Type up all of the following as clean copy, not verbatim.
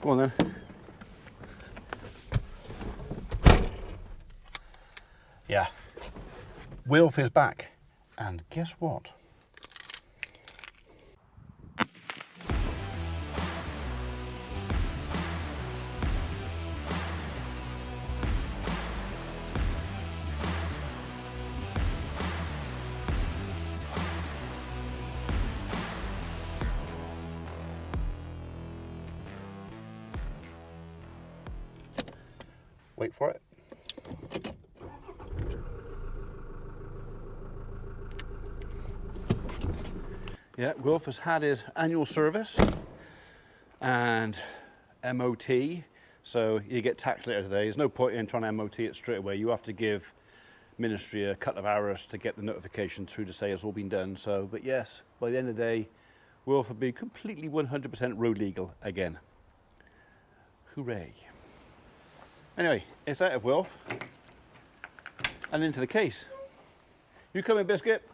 Go on then. Yeah, Wilf is back, and guess what? Wait for it. Yeah, Wilf has had his annual service and MOT, so you get taxed later today. There's no point in trying to MOT it straight away. You have to give ministry a couple of hours to get the notification through to say it's all been done. So, but yes, by the end of the day, Wilf will be completely 100% road legal again. Hooray. Anyway, it's out of Wilf and into the case. You come in, Biscuit.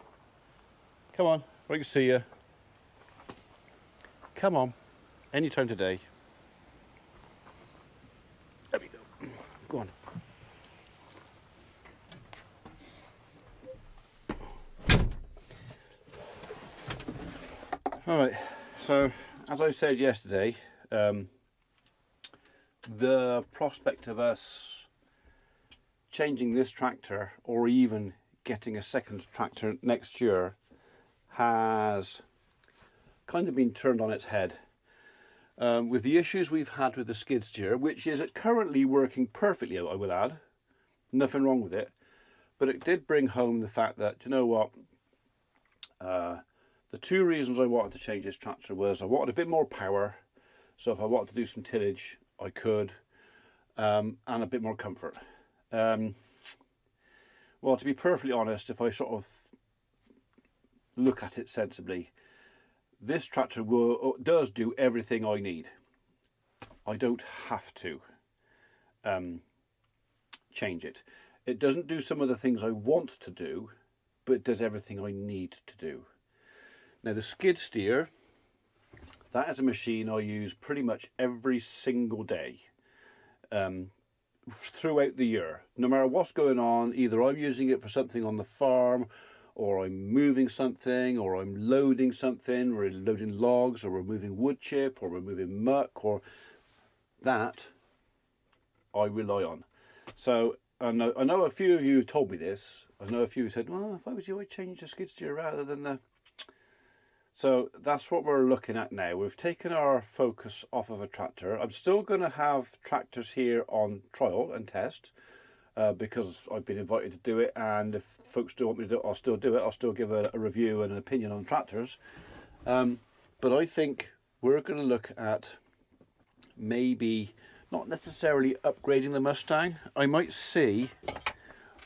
Come on, I can see you. Come on, anytime today. There we go. Go on. All right, so as I said yesterday, the prospect of us changing this tractor or even getting a second tractor next year has kind of been turned on its head. With the issues we've had with the skid steer, which is currently working perfectly, I will add, nothing wrong with it, but it did bring home the fact that, you know what, the two reasons I wanted to change this tractor was I wanted a bit more power, so if I wanted to do some tillage I could, and a bit more comfort. Well, to be perfectly honest, if I sort of look at it sensibly, this tractor does do everything I need. I don't have to change it. It doesn't do some of the things I want to do, but it does everything I need to do. Now the skid steer, that is a machine I use pretty much every single day throughout the year. No matter what's going on, either I'm using it for something on the farm, or I'm moving something, or I'm loading something, we're loading logs, or we're moving wood chip, or we're moving muck, or that I rely on. So I know a few of you have told me this. I know a few said, well, if I was you, I'd change the skid steer rather than the... So that's what we're looking at now. We've taken our focus off of a tractor. I'm still going to have tractors here on trial and test because I've been invited to do it, and if folks do want me to do it, I'll still do it. I'll still give a review and an opinion on tractors. But I think we're going to look at maybe not necessarily upgrading the Mustang. I might see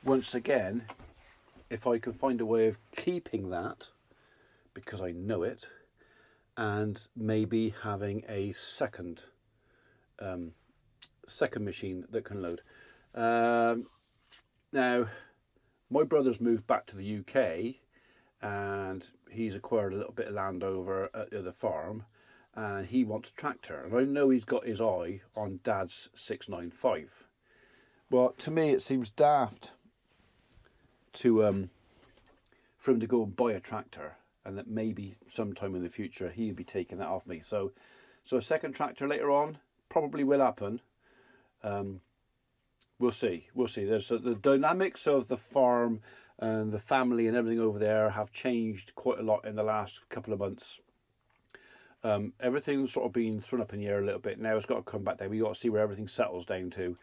once again if I can find a way of keeping that, because I know it, and maybe having a second machine that can load. Now, my brother's moved back to the UK, and he's acquired a little bit of land over at the other farm, and he wants a tractor. And I know he's got his eye on Dad's 695. Well, to me, it seems daft to for him to go and buy a tractor, and that maybe sometime in the future he'll be taking that off me. So a second tractor later on probably will happen. We'll see. There's the dynamics of the farm and the family and everything over there have changed quite a lot in the last couple of months. Everything's sort of been thrown up in the air a little bit. Now it's got to come back down. We've got to see where everything settles down to.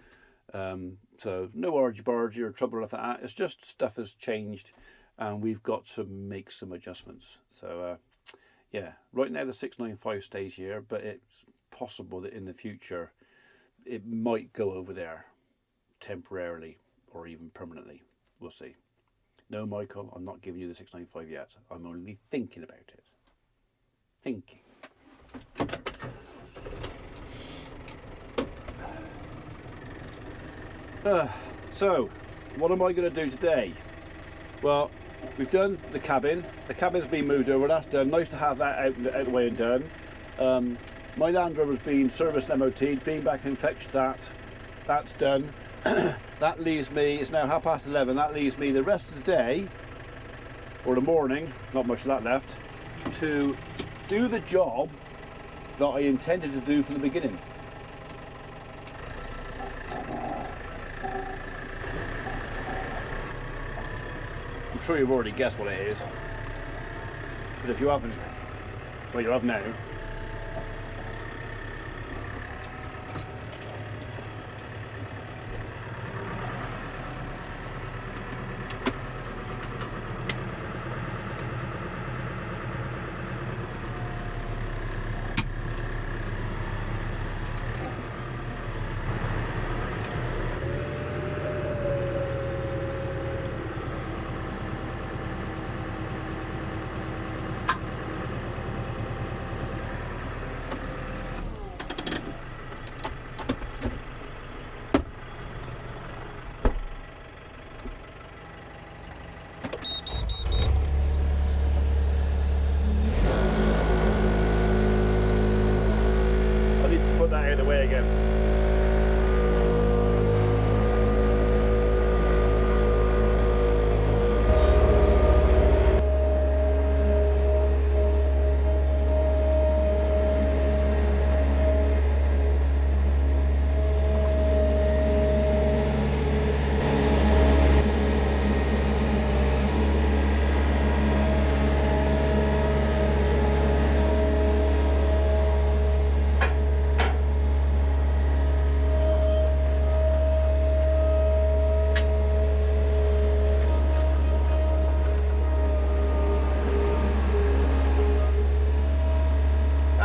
So no argy-bargy or trouble like that. It's just stuff has changed, and we've got to make some adjustments. So yeah, right now the 695 stays here, but it's possible that in the future it might go over there temporarily or even permanently. We'll see. No, Michael, I'm not giving you the 695 yet. I'm only thinking about it. Thinking. So, what am I going to do today? Well, we've done the cabin. The cabin's been moved over. That's done. Nice to have that out the way and done. My Land Rover's been serviced and MOT'd, been back and fetched that. That's done. That leaves me, it's now 11:30, that leaves me the rest of the day, or the morning, not much of that left, to do the job that I intended to do from the beginning. I'm sure you've already guessed what it is, but if you haven't, well, you have now. That out of the way again.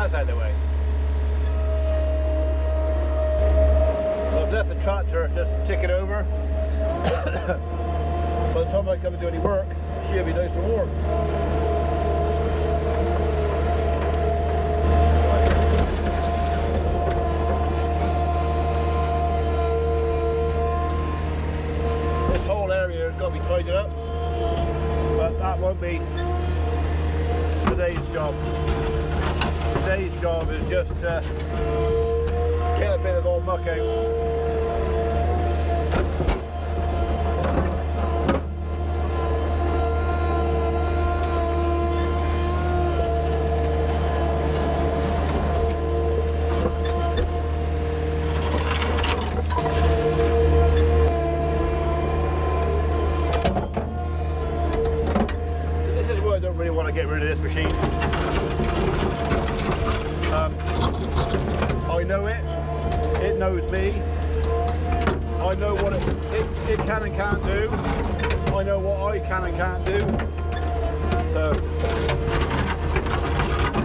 Out of the way. So I've left the tractor just tick it over. By the time I come and do any work, she'll be nice and warm. This whole area has got to be tidied up, but that won't be today's job. Today's job is just get a bit of old muck out. So this is why I don't really want to get rid of this machine. I know it knows me, I know what it can and can't do, I know what I can and can't do, so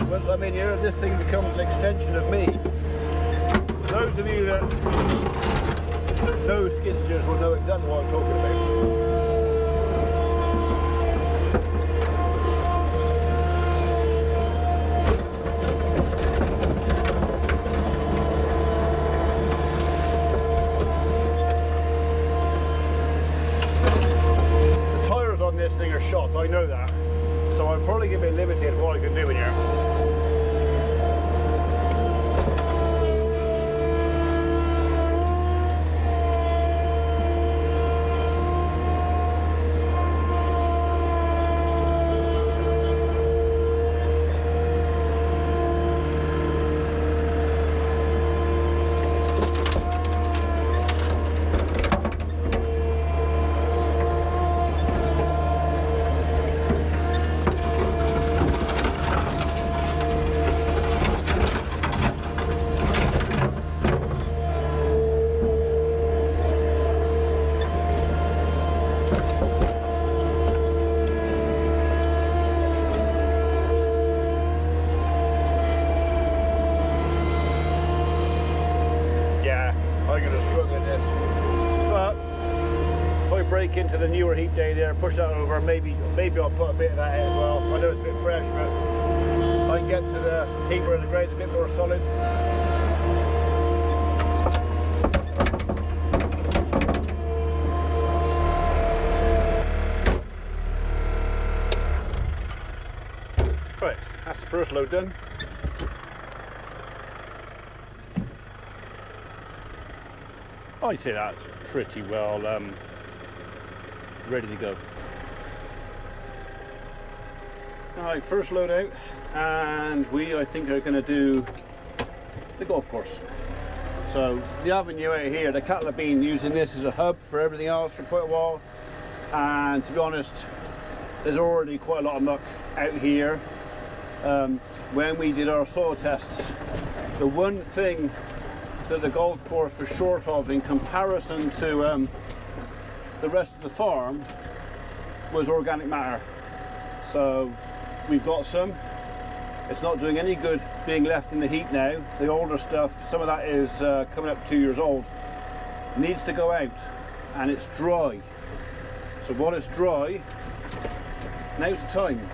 once I'm in here this thing becomes an extension of me. Those of you that know skid steers will know exactly what I'm talking about. This thing are shot, I know that, so I'm probably going to be limited what I can do in here. Break into the newer heat day there, push that over, maybe I'll put a bit of that in as well. I know it's a bit fresh, but I can get to the heat where the grade's a bit more solid. Right, that's the first load done. I'd say that's pretty well ready to go. Alright, first load out, and we, I think, are going to do the golf course. So the avenue out here, the cattle have been using this as a hub for everything else for quite a while, and to be honest, there's already quite a lot of muck out here. When we did our soil tests, the one thing that the golf course was short of in comparison to the rest of the farm was organic matter. So we've got some. It's not doing any good being left in the heat now. The older stuff, some of that is coming up 2 years old, needs to go out, and it's dry. So while it's dry, now's the time.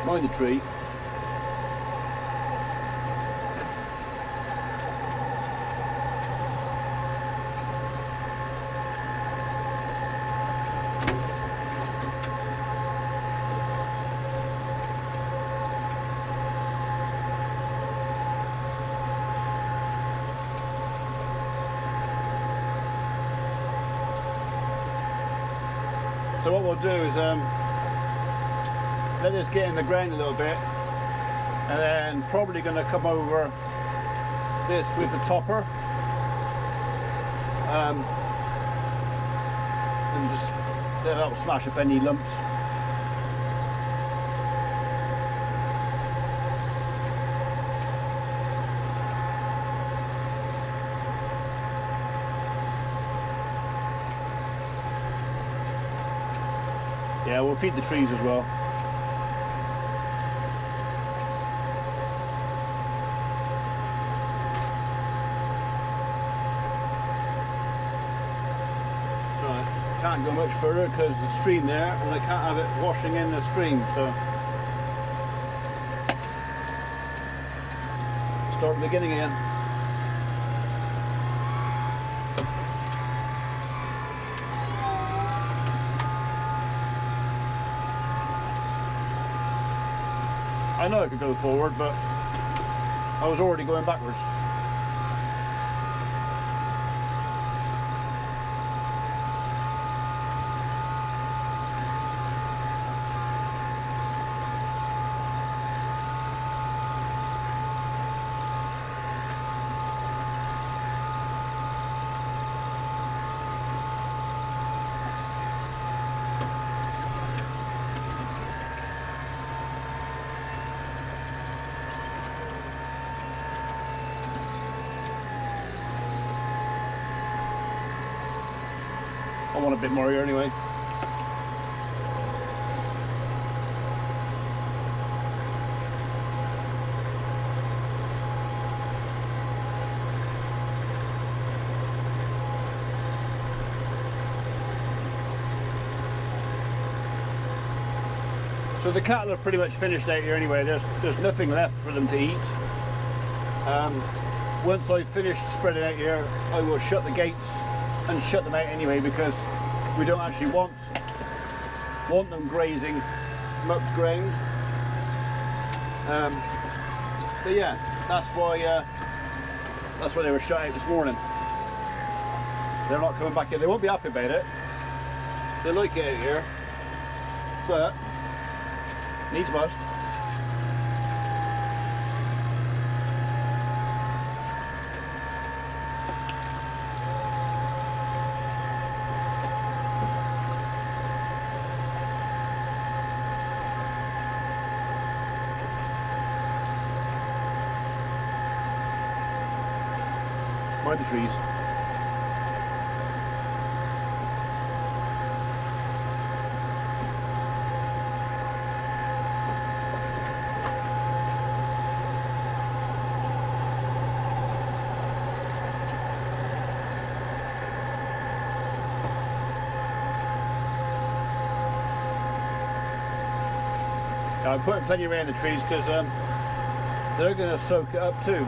Mind the tree. So what we'll do is let this get in the ground a little bit, and then probably going to come over this with the topper and just that'll smash up any lumps. Yeah, we'll feed the trees as well. Can't go much further because the stream there, and I can't have it washing in the stream, so start at the beginning again. I know I could go forward, but I was already going backwards. I want a bit more here anyway. So the cattle are pretty much finished out here anyway. There's nothing left for them to eat. Once I've finished spreading out here, I will shut the gates and shut them out anyway, because we don't actually want them grazing mucked ground. But yeah, that's why they were shut out this morning. They're not coming back in. They won't be happy about it. They like it out here, but needs must. Mind the trees. I'm putting plenty around the trees because they're going to soak it up too.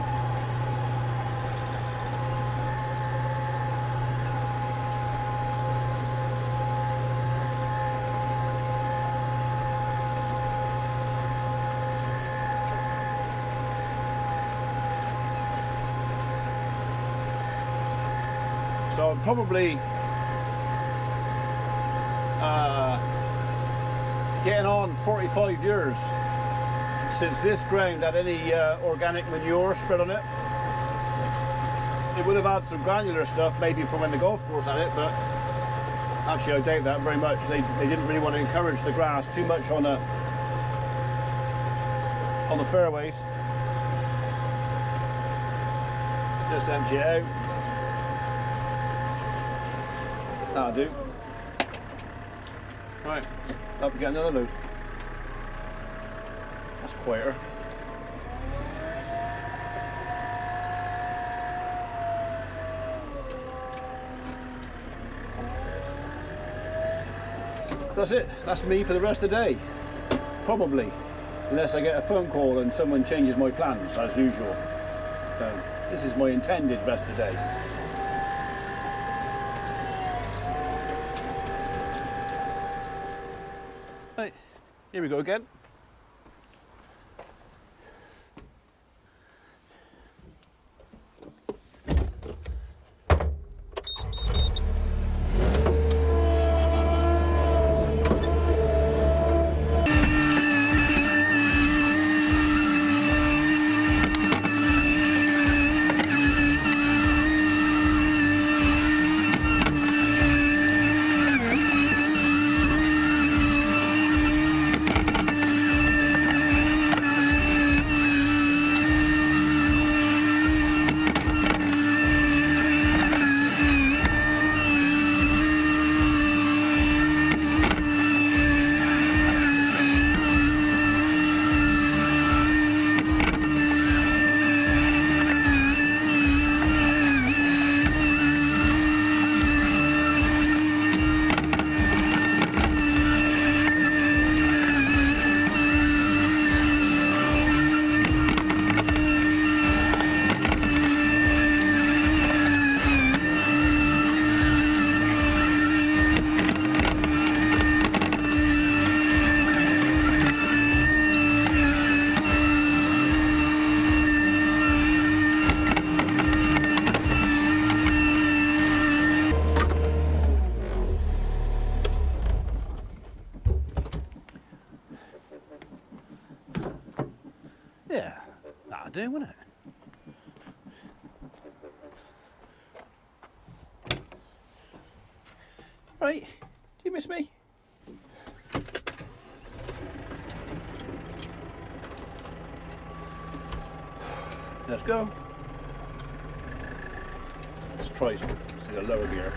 So I'm probably getting on 45 years since this ground had any organic manure spread on it. It would have had some granular stuff maybe from when the golf course had it, but actually I doubt that very much. They didn't really want to encourage the grass too much on the fairways. Just empty it out. That'll do. Right, up we get another load. That's quieter. That's it. That's me for the rest of the day. Probably. Unless I get a phone call and someone changes my plans, as usual. So, this is my intended rest of the day. Right, here we go again. Yeah, that'll do, wouldn't it? Right, do you miss me? Let's go. Let's try a lower gear.